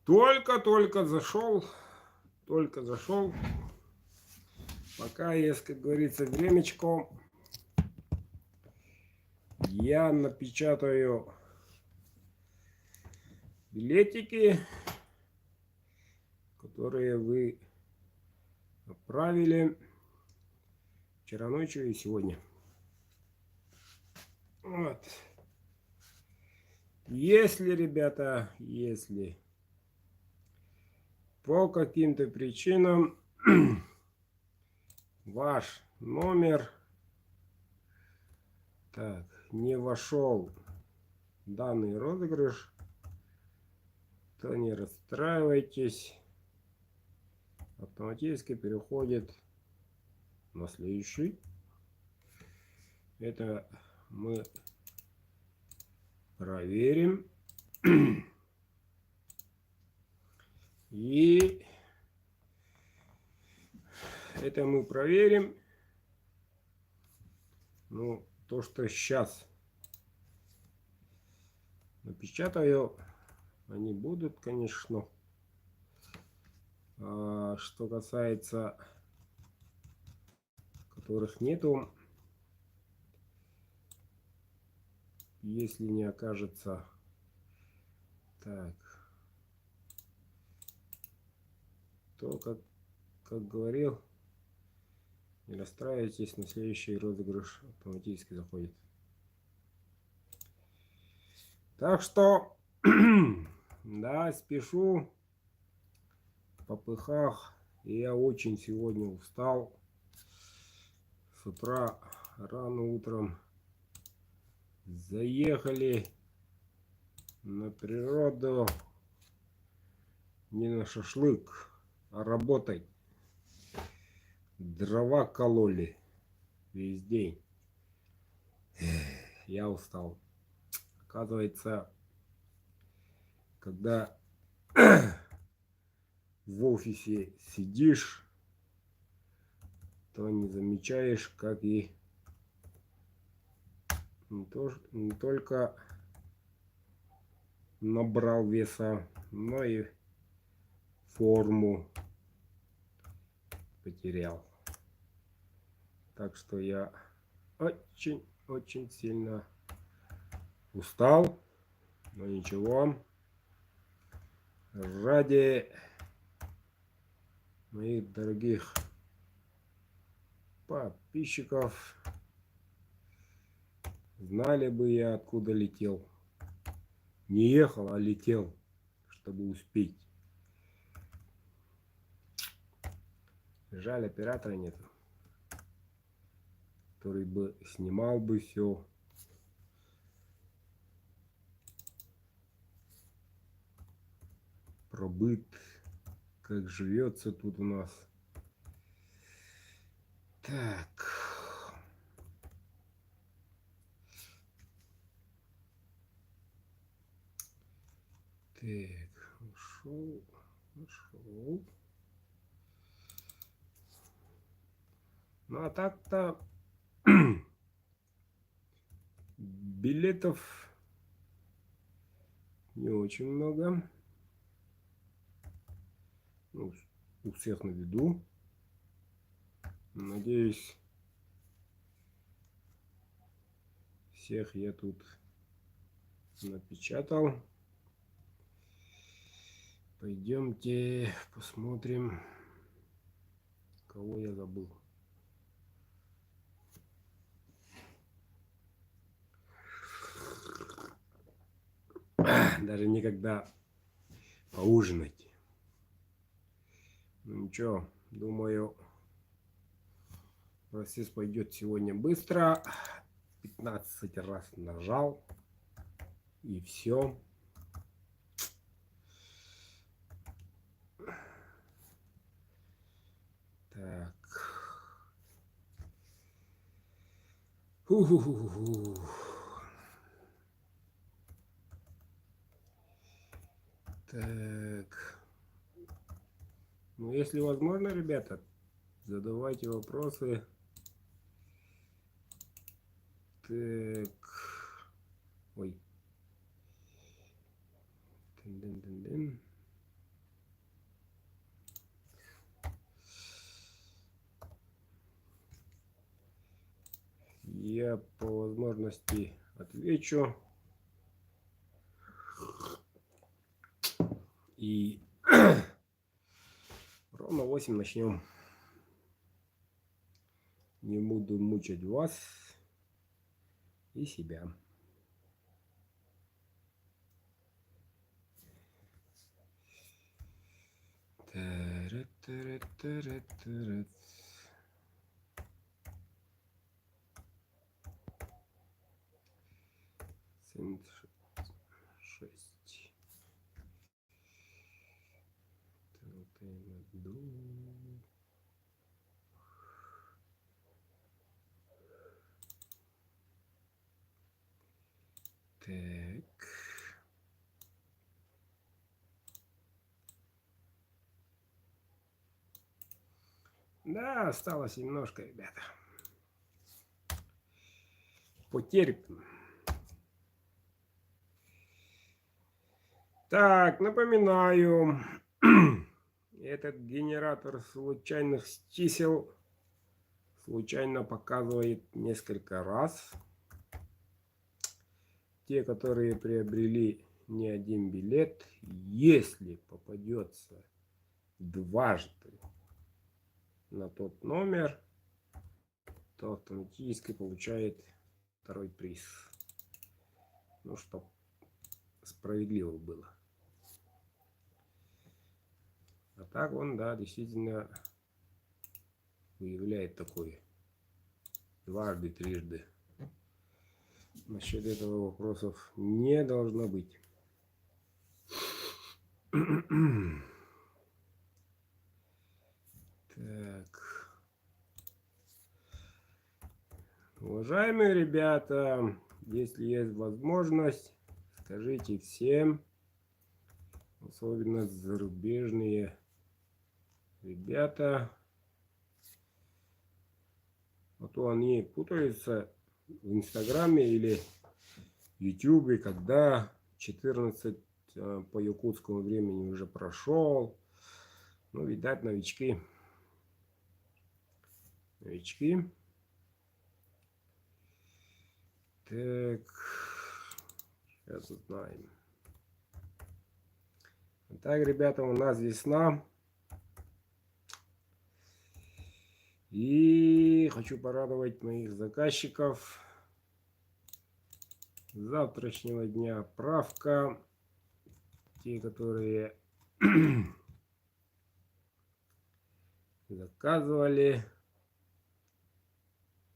Только-только зашел. Пока есть, как говорится, времечко, я напечатаю билетики, которые вы отправили вчера ночью и сегодня. Вот. Если, ребята, если по каким-то причинам ваш номер не вошел в данный розыгрыш, то не расстраивайтесь. Автоматически переходит на следующий. Это мы проверим. И это мы проверим. Ну, то, что сейчас напечатаю, они будут, конечно. А что касается которых нету, если не окажется так, то как говорил, не расстраивайтесь, на следующий розыгрыш автоматически заходит. Так что да, спешу в попыхах. Я очень сегодня устал. С утра рано утром заехали на природу, не на шашлык, а работать. Дрова кололи весь день. Я устал. Оказывается, когда в офисе сидишь, то не замечаешь, как и не только набрал веса, но и форму потерял. Так что я очень сильно устал, но ничего. Ради моих дорогих подписчиков, знали бы я, откуда летел. Не ехал, а летел, чтобы успеть. Жаль, оператора нет, который бы снимал бы все. Про быт, как живется тут у нас. Так. Так, ушел. Ну а так-то билетов не очень много. Ну, у всех на виду. Надеюсь, всех я тут напечатал. Пойдемте посмотрим, кого я забыл. Даже никогда поужинать. Ну ничего, думаю, процесс пойдет сегодня быстро. 15 раз нажал. И все. Так. Так. Ну, если возможно, ребята, задавайте вопросы. Так. Ой. Дын-дын-дын-дын. возможности отвечу. И ровно 8 начнем. Не буду мучать вас и себя. Шесть. Так. Да, осталось немножко, ребята. Потерпим. Так, напоминаю, этот генератор случайных чисел случайно показывает несколько раз. Те, которые приобрели не один билет, если попадется дважды на тот номер, то автоматически получает второй приз. Ну, чтоб справедливо было. А так он, да, действительно выявляет такое. Дважды, трижды. Насчет этого вопросов не должно быть. Так. Уважаемые ребята, если есть возможность, скажите всем, особенно зарубежные ребята, а то они путаются в Инстаграме или Ютубе, когда 14 по якутскому времени уже прошел. Ну, видать, новички. Новички. Так, сейчас узнаем. Так, ребята, у нас весна. И хочу порадовать моих заказчиков. С завтрашнего дня правка. Те, которые заказывали,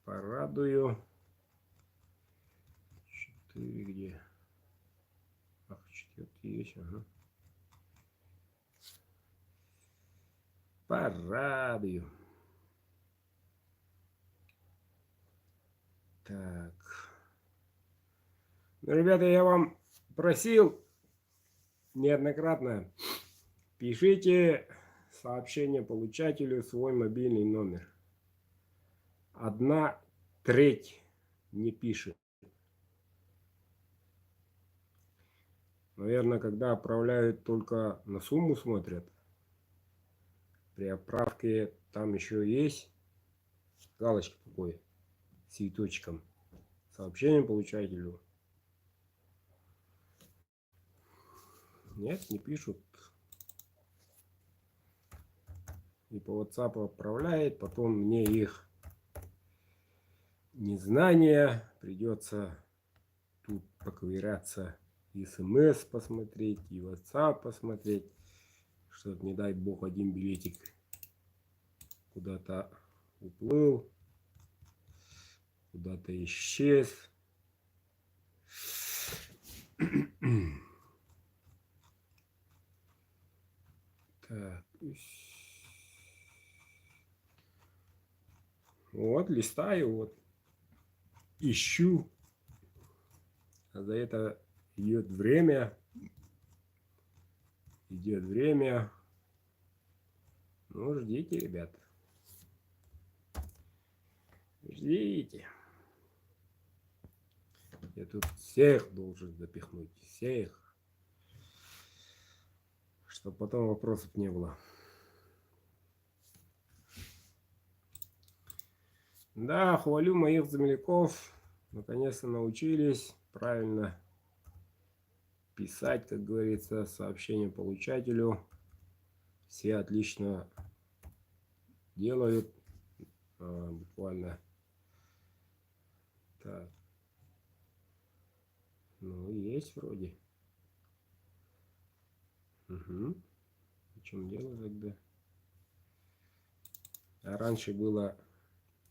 порадую. 4 где? Ах, 4 есть, ага. Порадую. Так. Ну, ребята, я вам просил неоднократно, пишите сообщение получателю свой мобильный номер. 1/3 не пишет. Наверное, когда отправляют, только на сумму смотрят. При отправке там еще есть галочка такой, с цветочком. Сообщение получателю. Нет, не пишут. И по WhatsApp отправляет, потом мне их незнание, придется тут поковыряться, и смс посмотреть, и WhatsApp посмотреть, чтобы, не дай бог, один билетик куда-то уплыл, куда-то исчез. Так. Вот, листаю, вот, ищу. А за это идет время. Идет время. Ну, ждите, ребята. Ждите. Я тут всех должен запихнуть. Всех. Чтобы потом вопросов не было. Да, хвалю моих земляков. Наконец-то научились правильно писать, как говорится, сообщение получателю. Все отлично делают. Буквально. Так. Ну, есть вроде. Угу. В чем дело тогда? А раньше было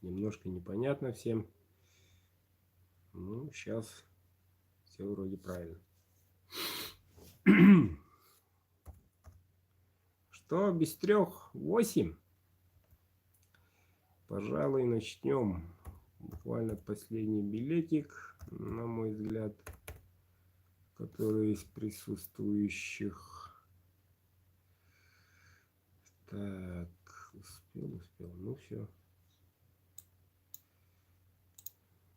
немножко непонятно всем. Ну, сейчас все вроде правильно. Что, без 3:08? Пожалуй, начнем. Буквально последний билетик, на мой взгляд, который из присутствующих. Так, успел. Ну все.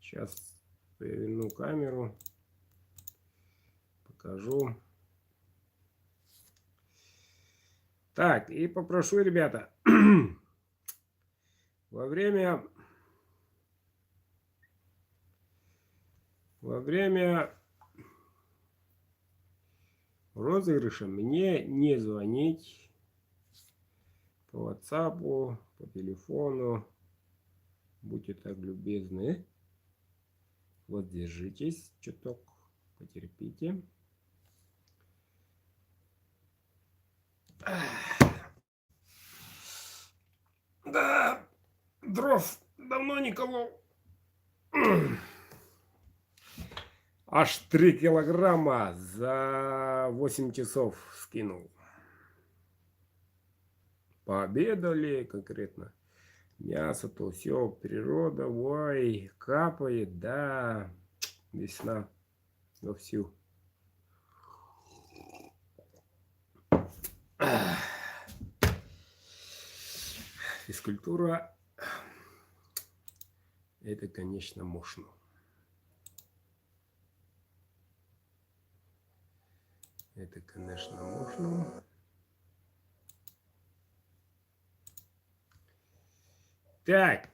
Сейчас поверну камеру, покажу. Так, и попрошу, ребята, во время розыгрыша мне не звонить по WhatsApp, по телефону. Будьте так любезны. Вот, держитесь чуток, потерпите. Да, дров давно не колол. Аж 3 килограмма за 8 часов скинул. Пообедали конкретно. Мясо, то все, природа, ой, капает, да, весна вовсю. Физкультура, это, конечно, мощно. Это, конечно, мощно. Так.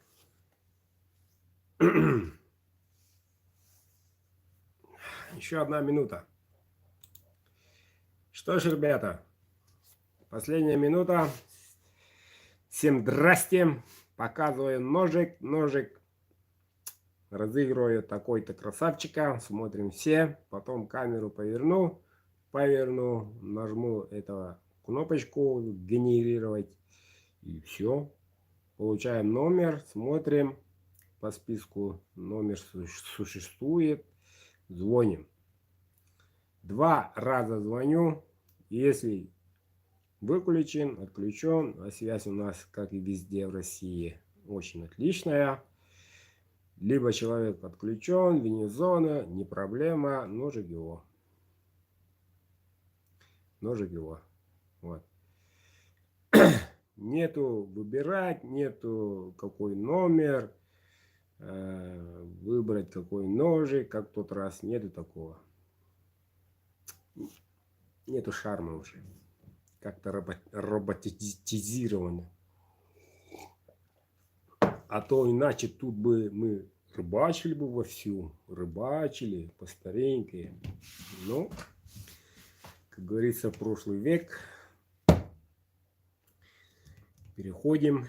Еще 1 минута. Что ж, ребята, последняя минута. Всем здрасте. Показываю ножик. Ножик. Разыгрываю такой-то красавчика. Смотрим все. Потом камеру поверну. Нажму эту кнопочку генерировать. И все. Получаем номер. Смотрим. По списку номер существует. Звоним. 2 раза звоню. Если выключен, отключен, а связь у нас, как и везде в России, очень отличная. Либо человек подключен, вне зоны, не проблема, ножик его. Ножик его. Вот. Нету выбирать, нету какой номер, выбрать какой ножик, как в тот раз, нету такого. Нету шарма уже. Как-то роботизировано. А то иначе тут бы мы рыбачили бы вовсю. Рыбачили по старенькой. Ну, как говорится, прошлый век. Переходим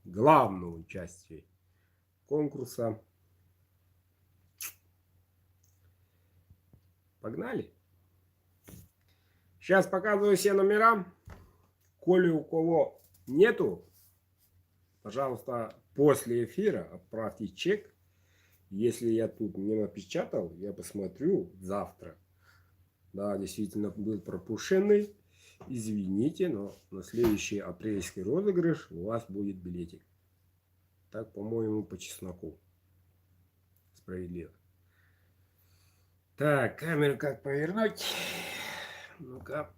к главному части конкурса. Погнали. Сейчас показываю все номера. Коли у кого нету, пожалуйста, после эфира отправьте чек. Если я тут не напечатал, я посмотрю завтра. Да, действительно был пропущенный. Извините, но на следующий апрельский розыгрыш у вас будет билетик. Так, по-моему, по чесноку. Справедливо. Так, камеру как повернуть? Ну-ка.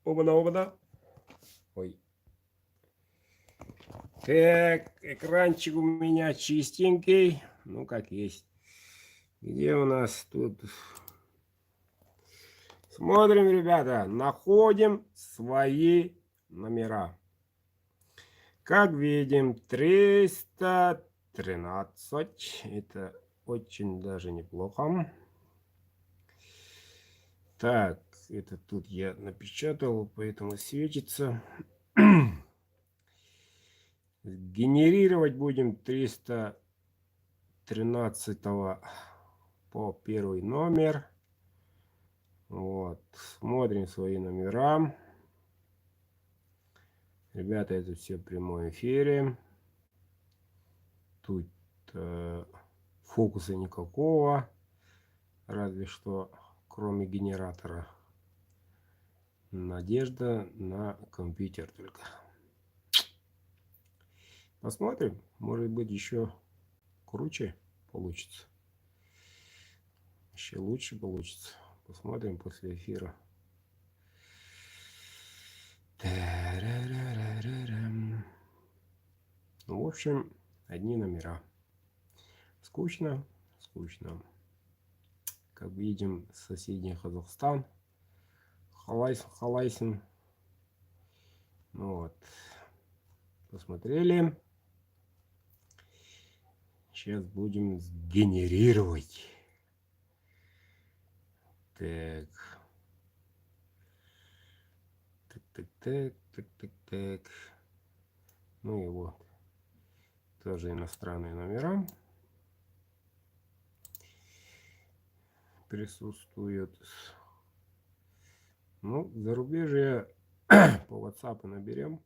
Оба-на. Ой. Так, экранчик у меня чистенький. Ну, как есть. Где у нас тут? Смотрим, ребята. Находим свои номера. Как видим, 303, 13. Это очень даже неплохо. Так, это тут я напечатал, поэтому светится. Генерировать будем 313 по первый номер. Вот, смотрим свои номера. Ребята, это все в прямом эфире. Тут фокуса никакого, разве что кроме генератора. Надежда на компьютер только. Посмотрим, может быть еще круче получится. Еще лучше получится. Посмотрим после эфира. Ну, в общем, одни номера. Скучно, скучно. Как видим, соседний Казахстан. Халайсин. Ну вот. Посмотрели. Сейчас будем генерировать. Так. Так. Ну и вот. Тоже иностранные номера присутствуют. Ну, зарубежье по WhatsApp наберем.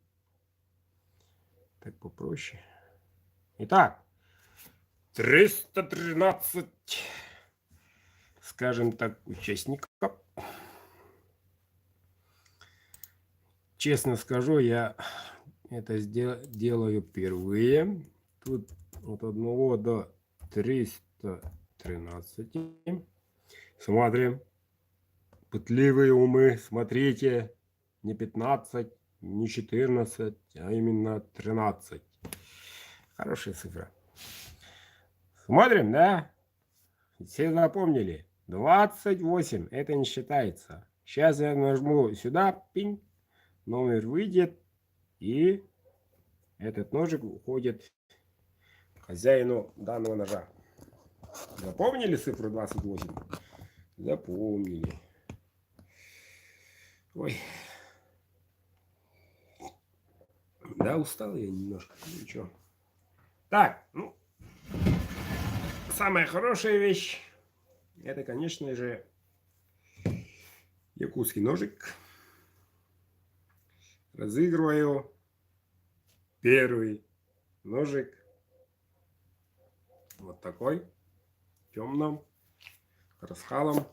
Так попроще. Итак, 313, скажем так, участников. Честно скажу, я это делаю впервые. Тут от 1 до 313. Смотрим. Пытливые умы, смотрите. Не 15, не 14, а именно 13. Хорошая цифра. Смотрим, да? Все запомнили. 28. Это не считается. Сейчас я нажму сюда. Пинь. Номер выйдет. И этот ножик уходит хозяину данного ножа. Запомнили цифру 28? Запомнили. Ой. Да, устал я немножко. Ничего. Так, ну. Самая хорошая вещь. Это, конечно же, якутский ножик. Разыгрываю первый ножик. Вот такой. Темным. Расхалом.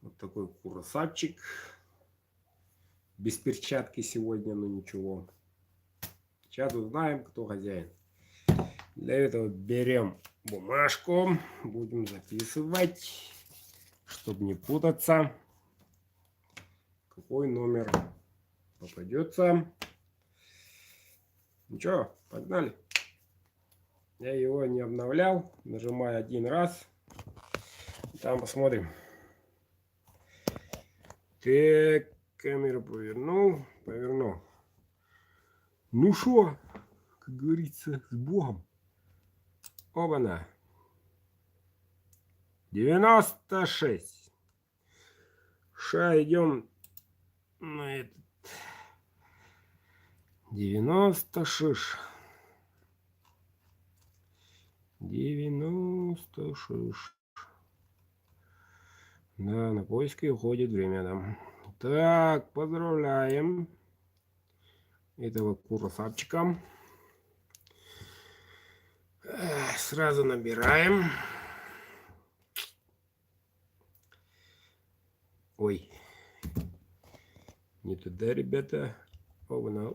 Вот такой курасавчик. Без перчатки сегодня, но ничего. Сейчас узнаем, кто хозяин. Для этого берем бумажку. Будем записывать, чтобы не путаться. Какой номер попадется. Ну что, погнали. Я его не обновлял. Нажимаю один раз. Там посмотрим. Так, камеру повернул. Ну что, как говорится, с Богом. Оба-на. 96. Ша, идем на этот. 96. 96. Да, на поиски уходит время, да. Так, поздравляем этого курасавчика. Сразу набираем. Ой. Не туда, ребята. Оба-на.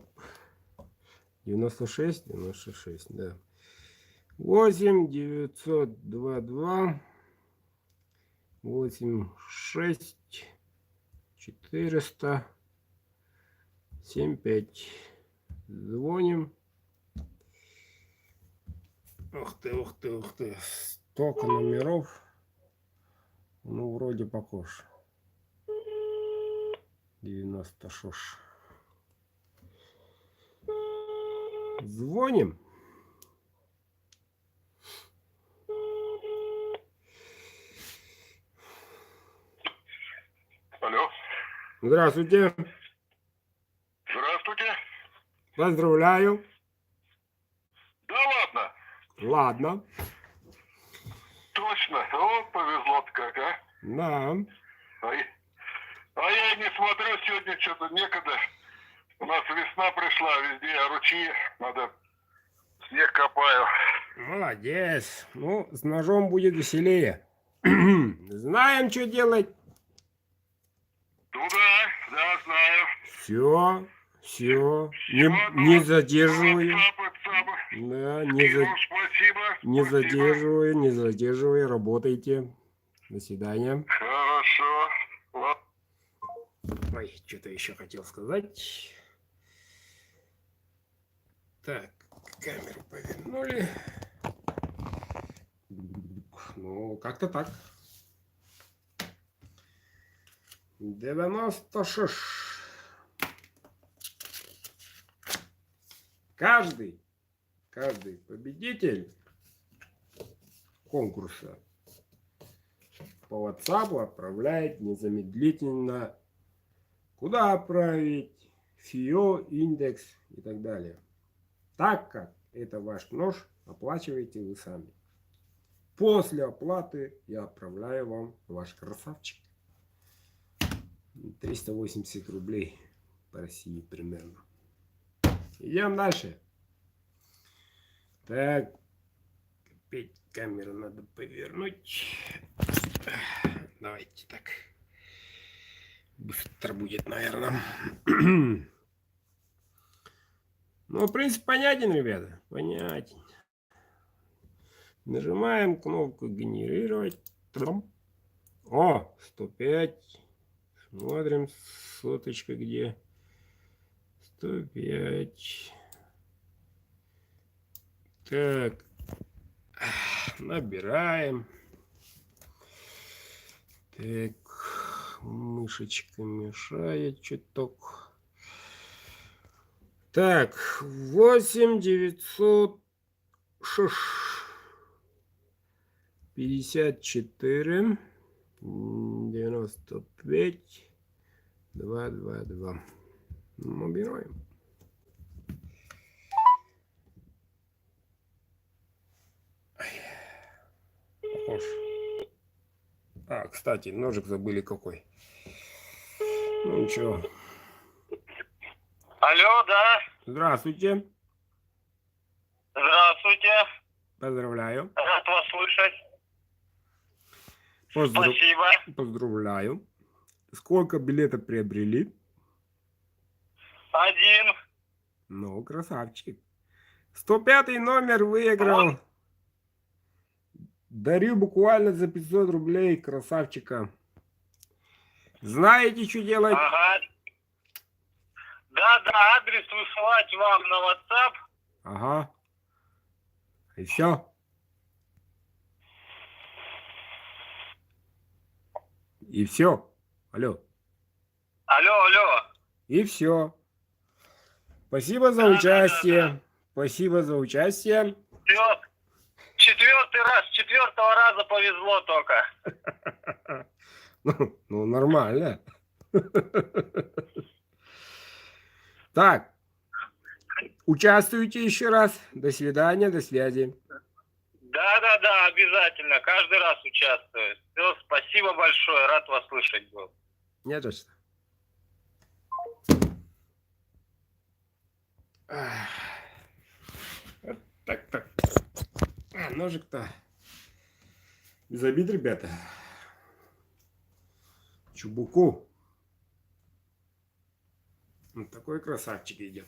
96, да. 8 922 8 6 400 7 5. Звоним. Ух ты. Столько номеров. Ну, вроде похож. 96. Звоним. Алло. Здравствуйте. Здравствуйте. Поздравляю. Да ладно. Ладно. Точно. Вот повезло-то как, а. Да. А я и не смотрю, сегодня что-то некогда. У нас весна пришла, везде ручьи, надо снег копаю. Молодец. Ну, с ножом будет веселее. Знаем, что делать. Ну да, знаю. Все. Всё, Не задерживаю. WhatsApp. Да, Спасибо. не Спасибо. не задерживаю, работайте. До свидания. Хорошо. Вот. Ой, что-то еще хотел сказать. Так, камеру повернули. Ну, как-то так. 96. Каждый победитель конкурса по WhatsApp отправляет незамедлительно, куда отправить, ФИО, индекс и так далее. Так как это ваш нож, оплачиваете вы сами. После оплаты я отправляю вам ваш красавчик. 380 рублей по России примерно. Идем дальше. Так, опять камеру надо повернуть. Давайте так. Быстро будет, наверное. Ну, принцип понятен, ребята. Понятен. Нажимаем кнопку генерировать. О, 105. Смотрим, соточка где. 105. Так. Набираем. Так. Мышечка мешает чуток. Так. 8 954 95 222. Набираем. Похож. А, кстати, ножик забыли какой. Ну ничего. Алло, да. Здравствуйте. Здравствуйте. Поздравляю. Рад вас слышать. Спасибо. Поздравляю. Сколько билетов приобрели? 1. Ну, красавчик. 105 номер выиграл. Вот. Дарю буквально за 500 рублей красавчика. Знаете, что делать? Ага. Да, адрес высылать вам на WhatsApp. Ага. И все. И все. Алло. Алло. И все. Спасибо за участие. Да. Спасибо за участие. Все. 4-й раз, 4-го раза повезло только. Ну, нормально. Так. Участвуйте еще раз. До свидания, до связи. Да, обязательно. Каждый раз участвую. Все, спасибо большое. Рад вас слышать был. Не то что. Так. Ножик-то без обид, ребята. Чубуку. Вот такой красавчик идет.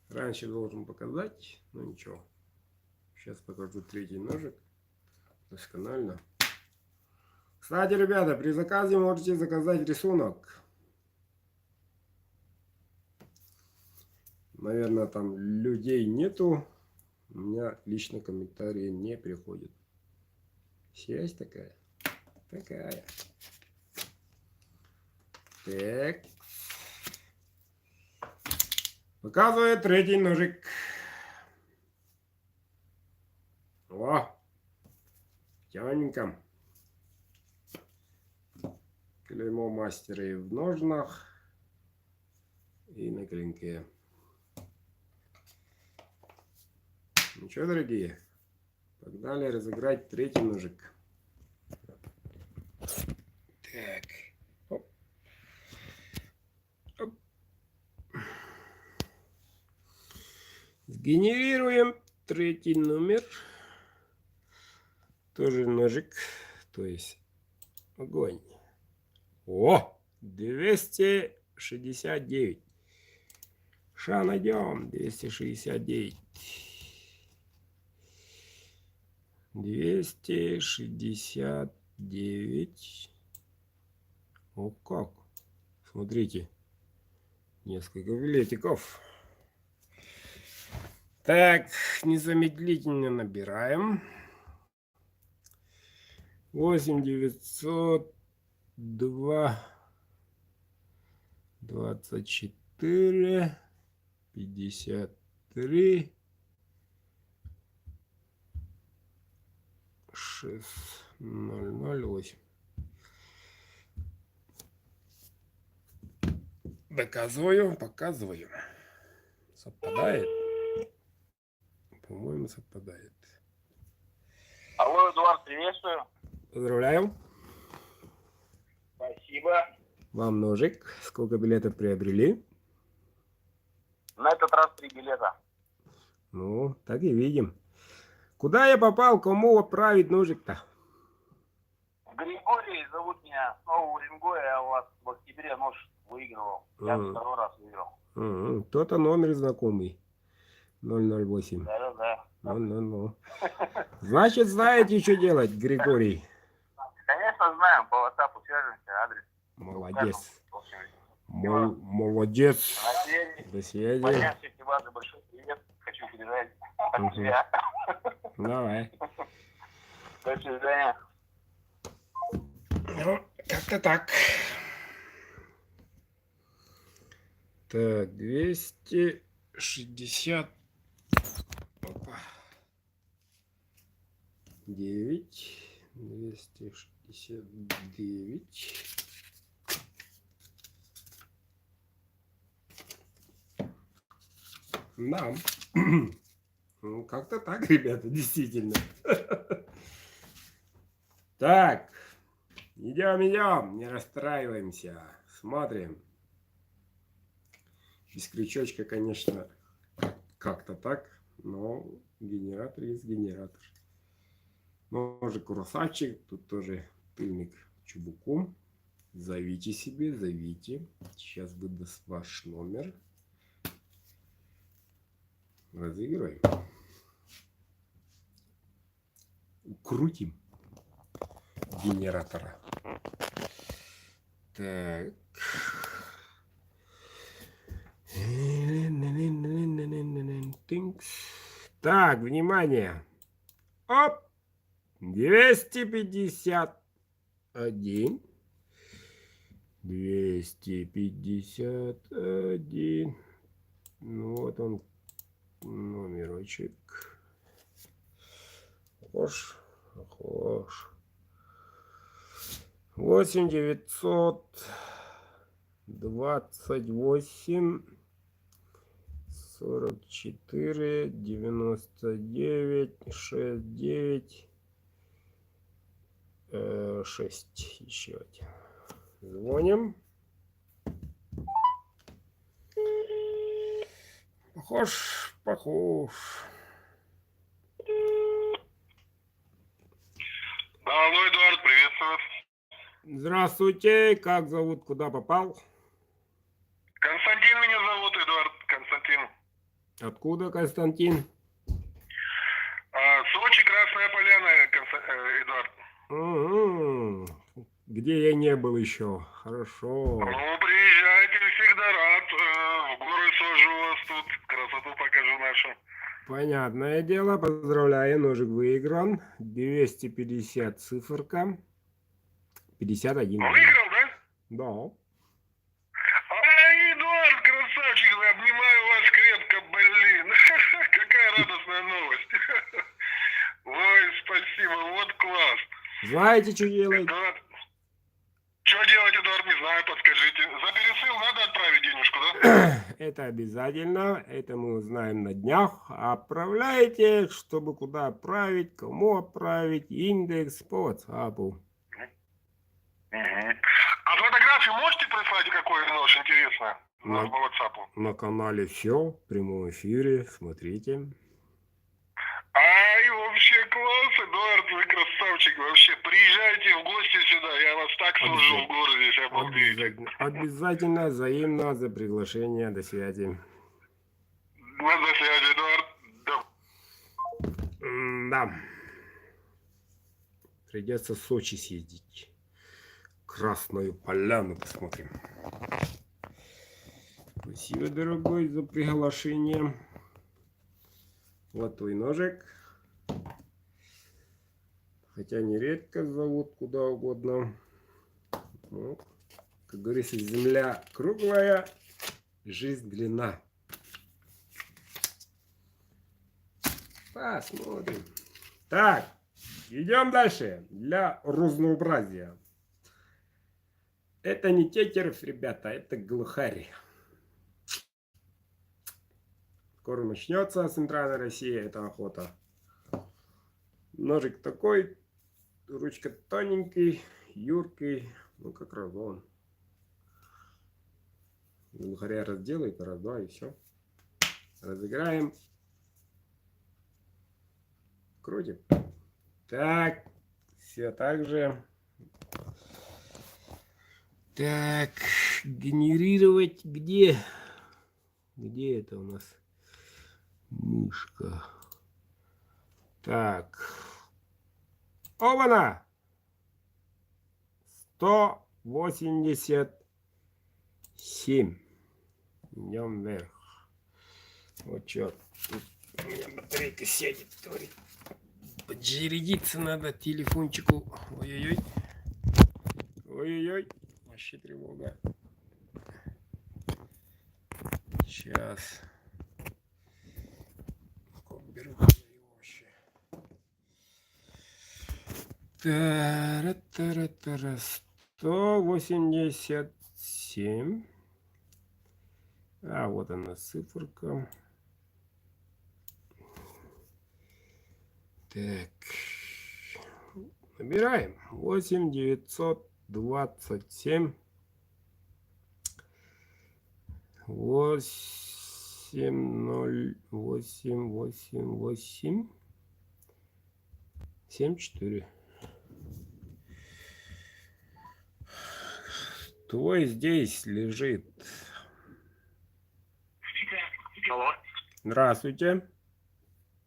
Раньше должен показать, но ничего. Сейчас покажу третий ножик. Досконально. Кстати, ребята, при заказе можете заказать рисунок. Наверное, там людей нету. У меня лично комментарии не приходят. Связь такая. Так. Показывает третий ножик. Тоненько. Клеймо мастера и в ножнах, и на клинке. Ну что, дорогие, погнали разыграть третий ножик. Так. Оп. Оп. Сгенерируем третий номер. Тоже ножик, то есть огонь. О, 269. Ша найдем. 269. 269. О, как. Смотрите. Несколько билетиков. Так, незамедлительно набираем. 8902 24 53 6008. Доказываю, показываю. Совпадает. По-моему, совпадает. Алло, Эдуард, приветствую. Поздравляю. Спасибо. Вам ножик. Сколько билетов приобрели? На этот раз 3 билета. Ну, так и видим. Куда я попал? Кому отправить ножик-то? Григорий, зовут меня с Нового Уренгоя. Я у вас в октябре нож выигрывал. Я второй раз выиграл. Кто-то номер знакомый. 008. Да. Ну. Значит, знаете, что делать, Григорий? Конечно, знаем. По WhatsApp свяжемся. Адрес. Молодец. В общем, Молодец. на связи. До связи. Понятно, всем важно, большой привет. Хочу передать от тебя. Давай. До свидания. Ну, как-то так. Так, 260. Опа. 9. 269. Да. Ну, как-то так, ребята, действительно. Так. Идем, не расстраиваемся. Смотрим. Без крючочка, конечно, как-то так, но генератор есть генератор. Ножик красавчик, тут тоже пыльник чубуком. Зовите себе, зовите. Сейчас выдаст ваш номер. Разыгрываем. Крутим генератора. Так. Так, внимание. Оп. 251. 251. Ну, вот он, номерочек. Хош. 8928 44 99 69 6. Еще один. Звоним. Похож. Алло, Эдуард, приветствую вас. Здравствуйте. Как зовут? Куда попал? Константин меня зовут, Эдуард, Константин. Откуда, Константин? Сочи, Красная Поляна, Эдуард. Угу. Где я не был еще. Хорошо. Ну, приезжайте, всегда рад. В горы сожжу вас тут, красоту покажу нашу. Понятное дело. Поздравляю, ножик выигран. 250 циферка. 51. Выиграл, да? Да. Эдуард, красавчик, обнимаю вас крепко, блин. Какая радостная новость. Ой, спасибо. спасибо, вот класс. Знаете, что делать? Эдуард, что делать, Эдуард, не знаю, подскажите. За пересыл надо отправить денежку, да? Это обязательно, это мы узнаем на днях. Отправляйте, чтобы куда отправить, кому отправить, индекс по WhatsApp. Угу. А фотографию можете прислать, какой нож, интересно? У нас На- по WhatsApp. На канале все, в прямом эфире, смотрите. Ай, вообще класс, Эдуард, вы красавчик, вообще. Приезжайте в гости сюда, я вас так служу в городе, сейчас обалдеете. Обязательно взаимно за приглашение. До связи. До связи, Эдуард. Да. Придется в Сочи съездить. Красную Поляну посмотрим. Спасибо, дорогой, за приглашение. Вот твой ножик. Хотя нередко зовут куда угодно. Ну, как говорится, земля круглая, жизнь длинна. Посмотрим. Так, идем дальше. Для разнообразия. Это не тетерев, ребята, это глухарь. Скоро начнется центральная Россия, это охота. Ножик такой, ручка тоненький, юркий, ну как раз он. Глухаря разделает, раз-два и все. Разыграем. Крутим. Так, все так же. Так, генерировать где? Где это у нас? Мышка. Так. Ована! 187. Идем вверх. Вот черт. Тут у меня батарейка сядет, говорит. Поджередиться надо телефончику. Ой-ой-ой. Ой-ой-ой. Вообще тревога. Сейчас. Как беру его вообще. Тара-тара-тара. 187. А, вот она циферка. Так. Набираем. 8927. 8088 74. Твой здесь лежит. Алло. Здравствуйте.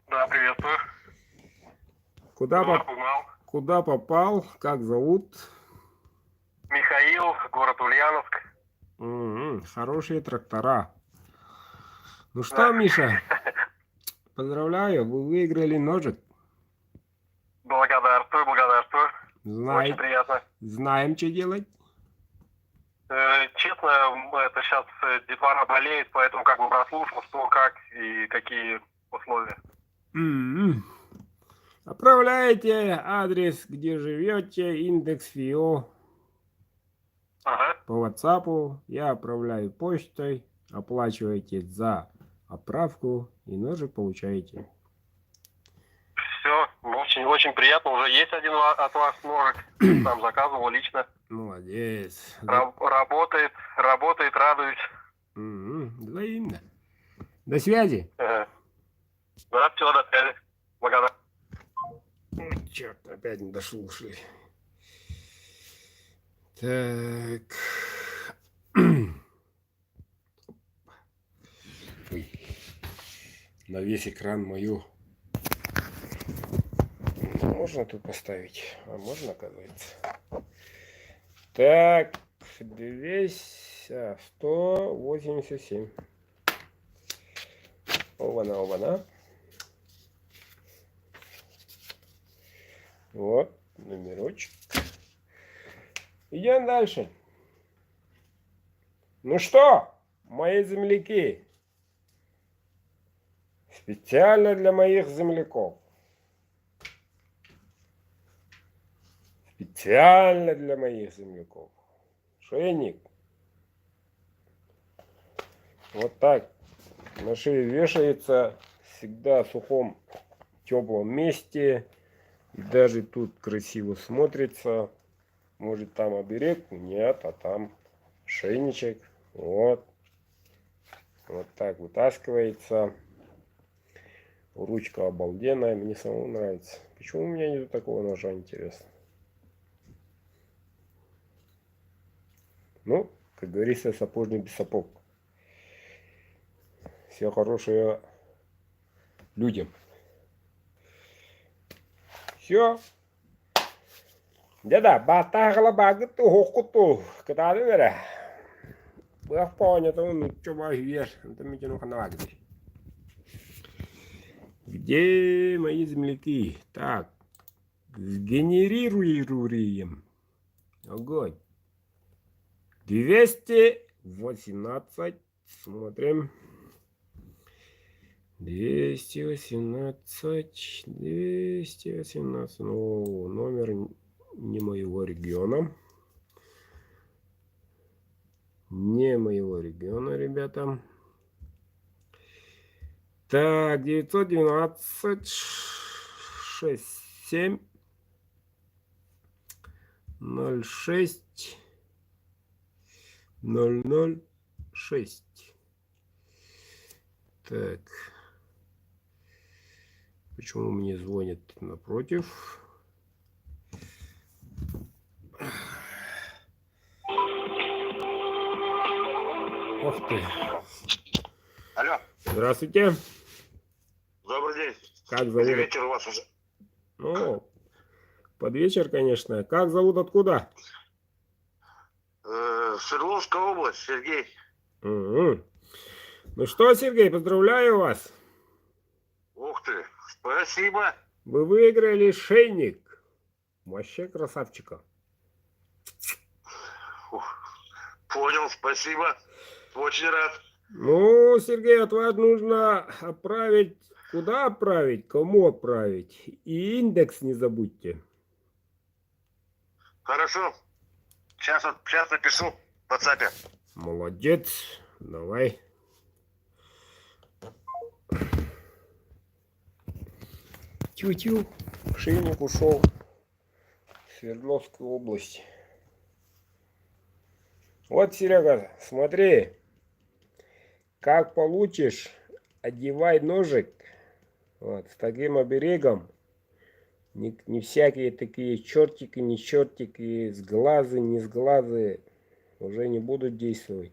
Да, приветствую. Куда попал? Как зовут? Михаил, город Ульяновск. Хорошие трактора. Ну что, Миша, поздравляю, вы выиграли ножик. Благодарствую. Очень приятно. Знаем, что делать. Честно, это сейчас детвора болеет, поэтому как бы прослушал, что, как и какие условия. Отправляете адрес, где живете, индекс ФИО Ага. по WhatsApp. Я отправляю почтой. Оплачиваете за отправку и ножик получаете. Все, очень приятно. Уже есть один от вас ножик. Сам заказывал лично. Молодец. Работает, радуюсь. Взаимно. До связи. Да, все, до связи. Благодарю. Черт, опять не дослушали. Так. Ой. На весь экран мою. Можно тут поставить? А можно, оказывается. Так. 187. Оба-на. Вот, номерочек. Идем дальше. Ну что, мои земляки, специально для моих земляков Специально для моих земляков. Шейник. Вот так на шее вешается. Всегда в сухом, теплом месте. И даже тут красиво смотрится. Может там оберег? Нет, а там шейничек. Вот. Вот так вытаскивается. Ручка обалденная. Мне самому нравится. Почему у меня нет такого ножа, интересно? Ну, как говорится, сапожник без сапог. Все хорошее людям. Все. Да-да, батагла багату хокуту. Когда ты веря? Бах понятно, ну что ваш это митину ханагди. Где мои земляки? Так, сгенерируем. Огонь. 218. Смотрим. 218. 218. Ну, номер не моего региона. Не моего региона, ребята. Так, 912 67 06 006. Так. Почему мне звонят напротив? Ох ты. Алло, Здравствуйте. добрый день. Как зовут? Вечер у вас уже. Ну, под вечер, конечно. Как зовут, откуда? Свердловская область, Сергей. Угу. Ну что, Сергей, поздравляю вас. Ух ты, спасибо. Вы выиграли шейник. Вообще красавчика. Понял, спасибо. Очень рад. Ну, Сергей, ответ нужно отправить. Куда отправить? Кому отправить? И индекс не забудьте. Хорошо. Сейчас напишу в WhatsApp. Молодец. Давай. Тю-тю. Шейник ушел в Свердловскую область. Вот, Серега, смотри. Как получишь, одевай ножик вот, с таким оберегом. Не всякие такие чертики, не чертики, сглазы, не сглазы уже не будут действовать.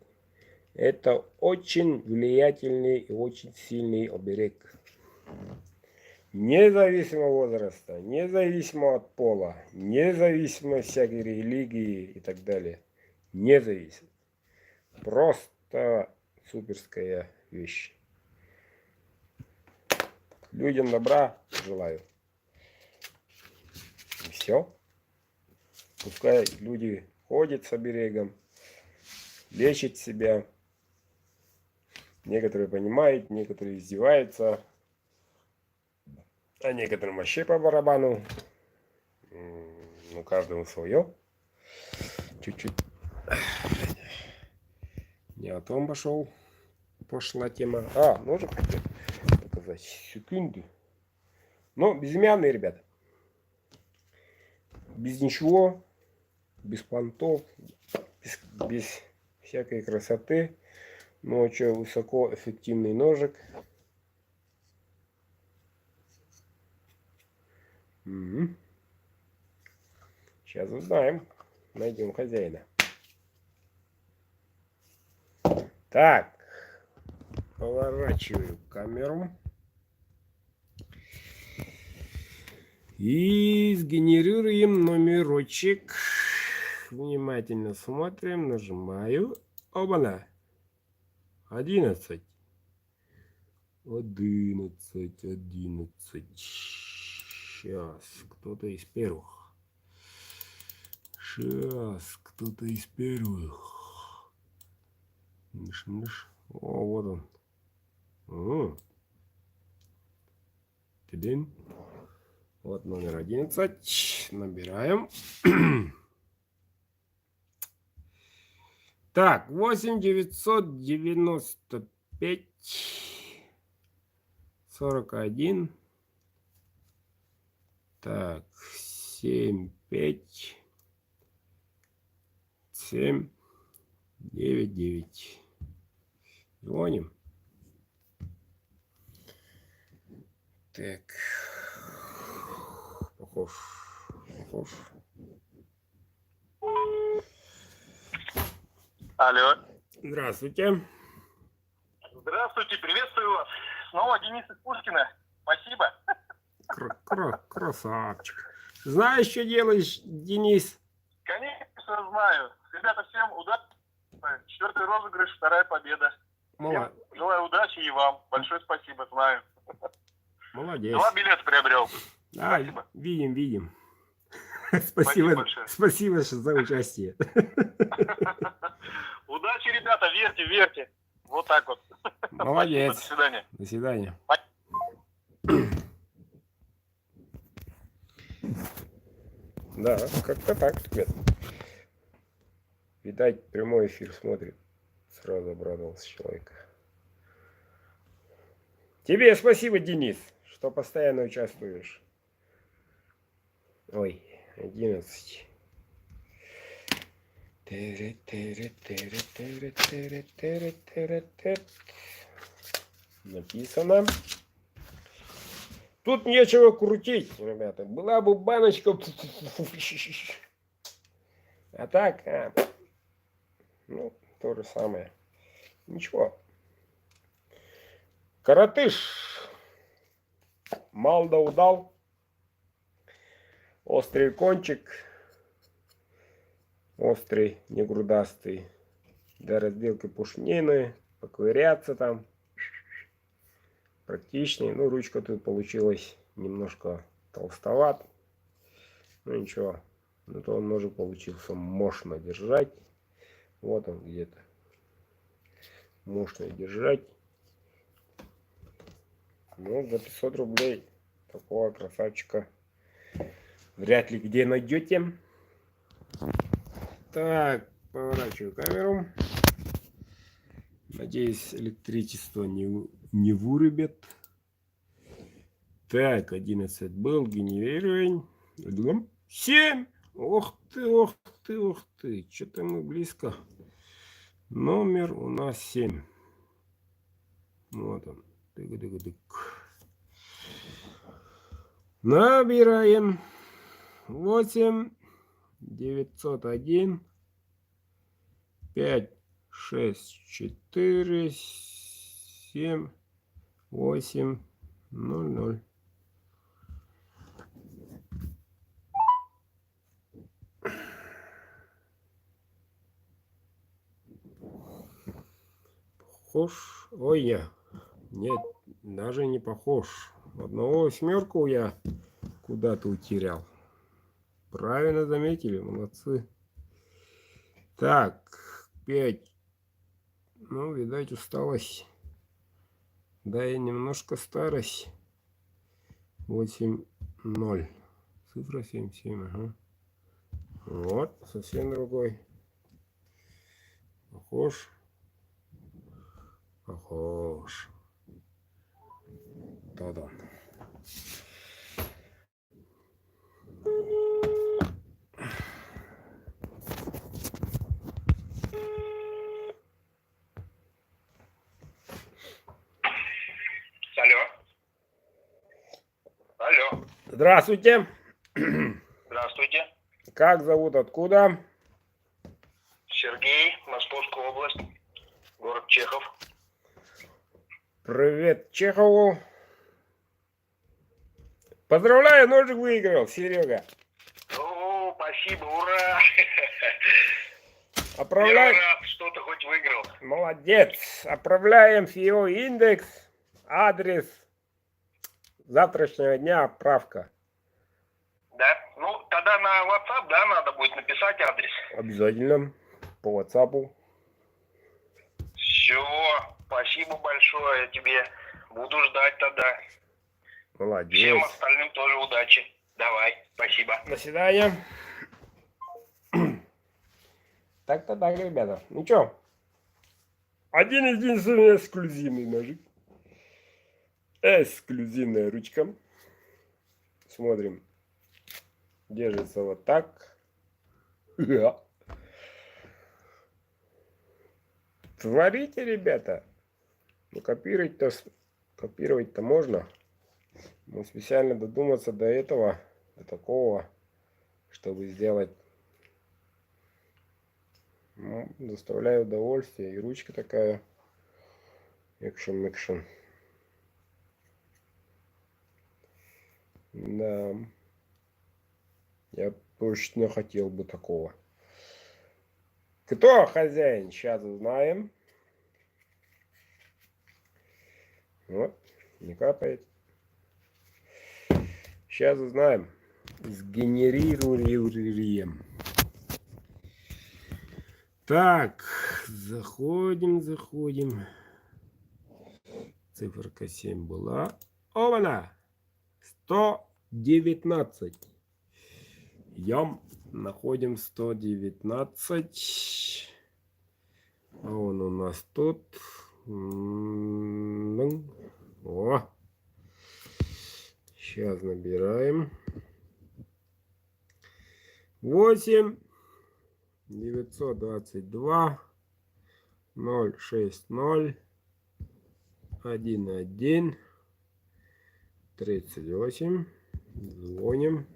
Это очень влиятельный и очень сильный оберег. Независимо от возраста, независимо от пола, независимо от всякой религии и так далее. Независимо. Просто суперская вещь. Людям добра желаю. И все. Пускай люди ходят с оберегом, лечат себя. Некоторые понимают, некоторые издеваются. А некоторым вообще по барабану. Ну, каждому свое. Чуть-чуть. Не о том пошла тема. Ножик хотел показать. Секунду. Но безымянные, ребята. Без ничего. Без понтов. Без всякой красоты. Но очень высокоэффективный ножик. Угу. Сейчас узнаем. Найдем хозяина. Так. Поворачиваю камеру. И сгенерируем номерочек. Внимательно смотрим. Нажимаю. Оба-на. 11. 11. Сейчас. Кто-то из первых. О, вот он. Тидин. Вот номер 11. Набираем. Так, 8 995 41. Так, 7 5 7 9 9. Звоним. Так. Похож. Алло. Здравствуйте. Здравствуйте, приветствую вас. Снова Денис из Пушкина. Спасибо. Красавчик. Знаешь, что делаешь, Денис? Конечно, знаю. Ребята, всем удачи. 4-й розыгрыш, 2-я победа. Всем желаю удачи и вам. Большое спасибо, знаю. Молодец. 2 билета приобрел. Да, Спасибо. видим. Спасибо большое. Спасибо за участие. Удачи, ребята, верьте. Вот так вот. Молодец. Спасибо, до свидания. До свидания. Да, как-то так, ребят. Видать, прямой эфир смотрит. Сразу обрадовался человек. Тебе спасибо, Денис, что постоянно участвуешь. Ой, 11. Написано. Тут нечего крутить, ребята. Была бы баночка. А так, ну, то же самое. Ничего. Коротыш. Мал да удал. Острый кончик. Острый, не грудастый. Для разделки пушнины. Поковыряться там. Практичнее. Ну, ручка тут получилась немножко толстоват. Ну, ничего. Зато он ножик получился мощно держать. Вот он где-то. Мощно держать. Ну, за 500 рублей такого красавчика вряд ли где найдете. Так, поворачиваю камеру. Надеюсь, электричество не вырубит. Так, 11 был, генерируем. 7! Ох ты. Что-то мы близко. Номер у нас 7. Вот он. Тык-тык-тык. Набираем. 8 901 5 6 4 7 8 0 0. Похож? Ой, я. Нет, даже не похож. Одного 8 я куда-то утерял. Правильно заметили, молодцы. Так, 5. Ну, видать, усталость. Да и немножко старость. 8 0. Цифра 7 7. Ага. Вот, совсем другой. Похож. Да-да. Алло. Здравствуйте. Здравствуйте. Как зовут, откуда? Сергей, Московская область, город Чехов. Привет Чехову. Поздравляю, ножик выиграл, Серега. О, спасибо, ура! Отправляем. Я рад, что ты хоть выиграл. Молодец. Отправляем в его индекс. Адрес завтрашнего дня отправка. Да? Ну, тогда на WhatsApp, да, надо будет написать адрес. Обязательно. По WhatsApp. Все, спасибо большое тебе. Буду ждать тогда. Молодец. Всем остальным тоже удачи. Давай, спасибо. До свидания. Так-то так, ребята. Ну чё? Один единственный эксклюзивный ножик. Эксклюзивная ручка. Смотрим. Держится вот так. Творите, ребята. Ну, копировать-то можно. Но специально додуматься до этого, до такого, чтобы сделать. Ну, доставляет удовольствие. И ручка такая. Экшен. Да. Я точно хотел бы такого. Кто хозяин? Сейчас узнаем. Вот, не капает. Сейчас узнаем. Сгенерируем. Так, заходим. Циферка 7 была. Ована! 119. Ям. Находим 119. А он у нас тут. О. Сейчас набираем. 8 922 060 11 38. Звоним.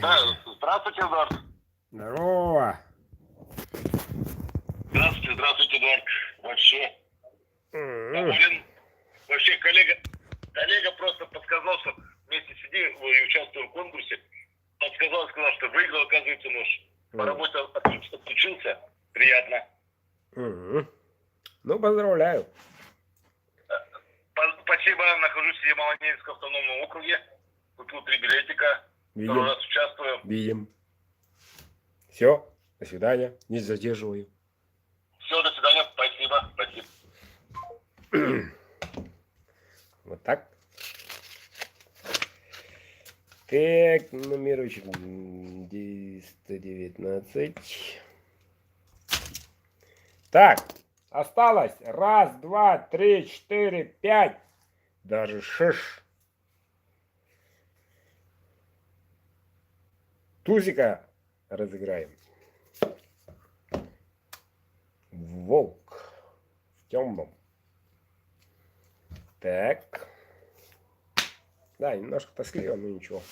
Да, здравствуйте, Эдуард. Здорово. Здравствуйте, Эдуард. Вообще доволен. Вообще, коллега просто подсказал, что вместе сидим и участвуем в конкурсе. Сказал, что выиграл, оказывается, нож. По работе отключился. Приятно. Ну, поздравляю. Спасибо. Нахожусь в Ямало-Ненецком автономном округе. Купил 3 билетика. Второй раз участвую. Видим. Все. До свидания. Не задерживаю. Все, до свидания. Спасибо. Вот так. Так, номерочек 119. Так, осталось 1, 2, 3, 4, 5. Даже 6. Тузика разыграем. Волк в темном. Так. Да, немножко тоскливо, но ничего.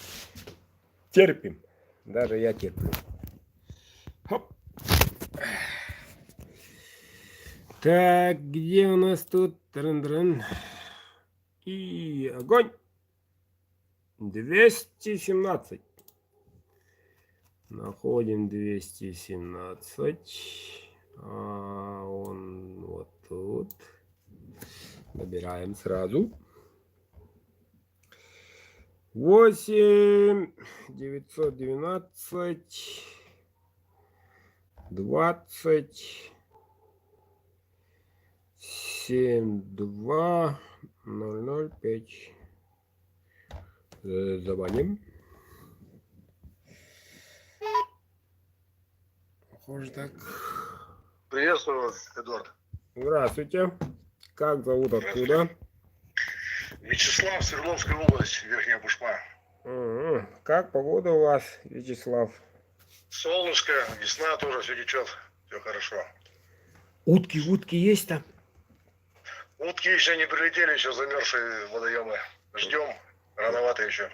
Терпим. Даже я терплю. Хоп. Так, где у нас тут? Трын-трын. И огонь. 217. Находим 217. А он вот тут. Набираем сразу. 8 912 20 72 005. Звоним. Похоже так. Приветствую, Эдуард. Здравствуйте. Как зовут, откуда? Вячеслав, Свердловская область, Верхняя Пушма. Как погода у вас, Вячеслав? Солнышко, весна тоже, все течет, все хорошо. Утки есть там? Утки еще не прилетели, еще замерзшие водоемы. Ждем, рановато еще.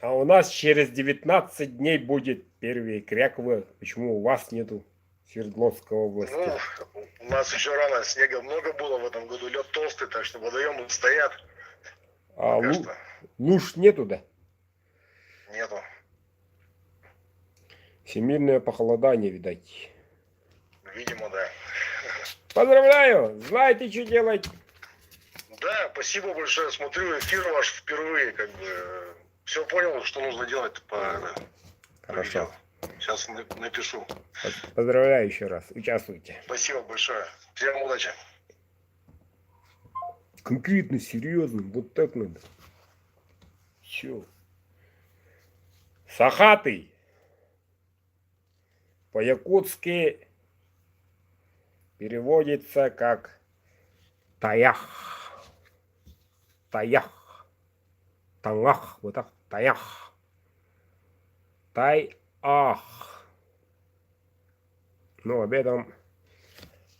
А у нас через 19 дней будет первые кряковые. Почему у вас нету в Свердловской области? Ну, у нас еще рано, снега много было в этом году, лед толстый, так что водоемы стоят. А луж нету, да? Нету. Всемирное похолодание, видать. Видимо, да. Поздравляю! Знаете, что делать? Да, спасибо большое. Смотрю эфир ваш впервые, как бы. Все понял, что нужно делать по Хорошо. Сейчас напишу. Поздравляю еще раз. Участвуйте. Спасибо большое. Всем удачи. Конкретно, серьезно. Вот так надо. Чё? Сахатый. По-якутски переводится как таях. Таях. Талах. Вот так. Таях. Тай-ах. Но об этом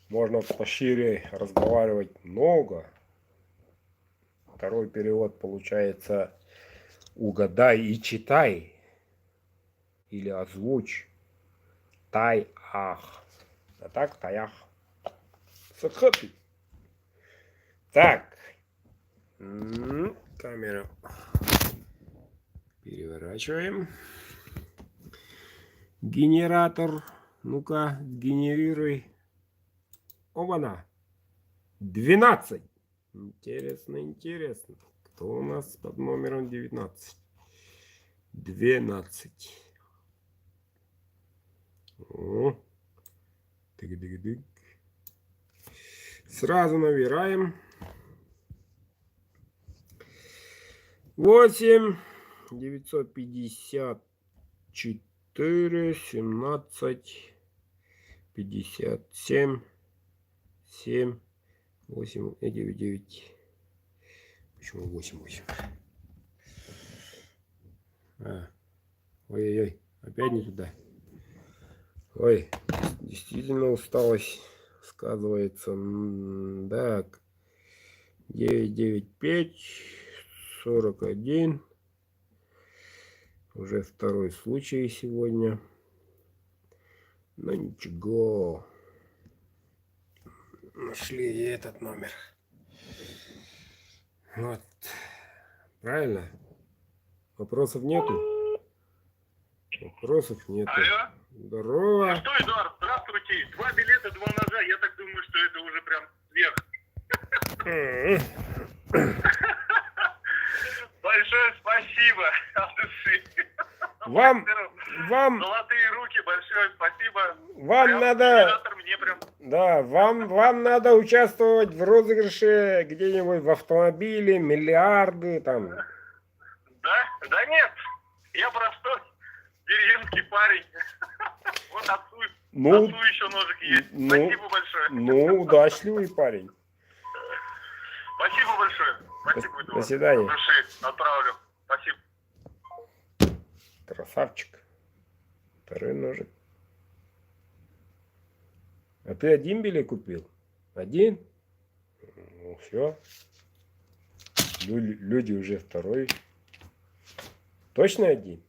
можно пошире разговаривать много. Второй перевод получается угадай и читай. Или озвучь. Тай-ах. А так таях. Сахатый. Так. Камеру переворачиваем. Генератор. Ну-ка, генерируй. Оба-на. 12. Интересно, интересно. Кто у нас под номером 19? 12. О. Тык-дык-дык. Сразу набираем. 8 954 17 57 7 8 9 9. Почему 8 8? Ой-ой-ой, опять не туда. Ой, действительно усталость сказывается. Так, 995 41. Уже второй случай сегодня. Но ничего. Нашли и этот номер. Вот. Правильно? Вопросов нету? Вопросов нету. Алло? Здорово. Ну что, Эдуард, здравствуйте. 2 билета, 2 ножа. Я так думаю, что это уже прям сверх. Большое спасибо от души. Вам Золотые руки, большое спасибо. вам Прям надо, генератор мне прям... да, вам надо участвовать в розыгрыше где-нибудь в автомобиле, миллиарды там. Да? Да нет. Я простой деревенский парень. Вот отцу еще ножик есть. Спасибо большое. Ну, удачливый парень. Спасибо большое. Спасибо, Эдуард. До свидания. От души отправлю. Спасибо. Красавчик. Второй ножик. А ты один билет купил? Один? Ну, все. Люди уже второй. Точно один?